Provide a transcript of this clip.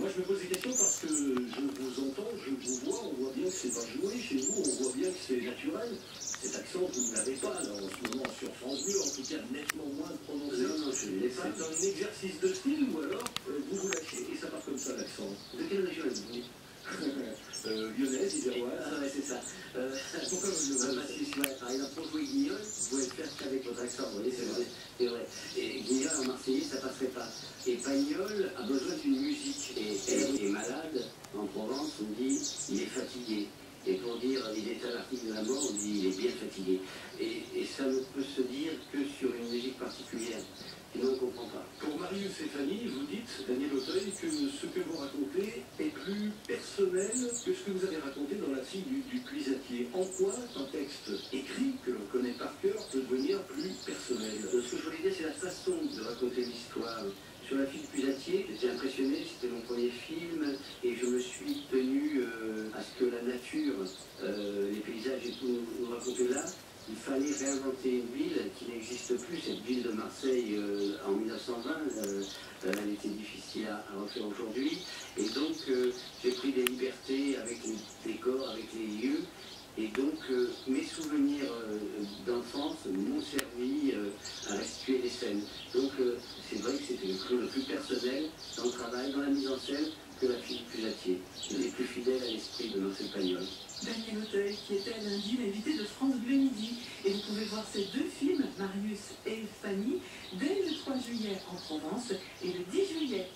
Moi, je me pose des questions parce que je vous entends, je vous vois, on voit bien que c'est pas joué chez vous, on voit bien que c'est naturel. Cet accent, vous ne l'avez pas, là, en ce moment, sur France Bleu, en tout cas, nettement moins prononcé. Non, je ne l'ai pas. C'est un exercice de style, ou alors, vous vous lâchez et ça part comme ça, l'accent. De quelle région êtes-vous? Lyonnaise, iséroise. Ah ouais, c'est ça. Pourquoi vous le Parce que, ouais, par exemple, pour jouer Guignol, vous pouvez le faire qu'avec votre accent, vous voyez, c'est vrai. C'est vrai. Et Guignol en marseillais, ça passerait pas. Et Pagnol a besoin d'une musique. Et elle est malade, en Provence, on dit il est fatigué. Et pour dire il est à l'article de la mort, on dit il est bien fatigué. Et ça ne peut se dire que sur une musique particulière. Sinon, on ne comprend pas. Pour Marius et Fanny, vous dites, Daniel Auteuil, que ce que vous racontez est plus personnel que ce que vous avez raconté dans La fille du puisatier. En quoi un texte écrit, que l'on connaît par cœur, peut devenir plus personnel? Ce que je voulais dire, c'est la façon de raconter l'histoire. Sur La fille du puisatier, j'étais impressionné, c'était mon premier film, et je me suis tenu à ce que la nature, les paysages et tout nous racontaient là. Il fallait réinventer une ville qui n'existe plus, cette ville de Marseille en 1920, elle était difficile à refaire aujourd'hui. Et donc j'ai pris des libertés avec les décors, avec les lieux. Et donc mes souvenirs d'enfance m'ont servi à restituer les scènes. Donc c'est vrai que c'était le plus personnel dans le travail, dans la mise en scène, que La fille du puisatier. Il est plus fidèle à l'esprit de Marcel Pagnol. Daniel Auteuil, qui était lundi l'invité de France Bleu Midi. Et vous pouvez voir ces deux films, Marius et Fanny, dès le 3 juillet en Provence et le 10 juillet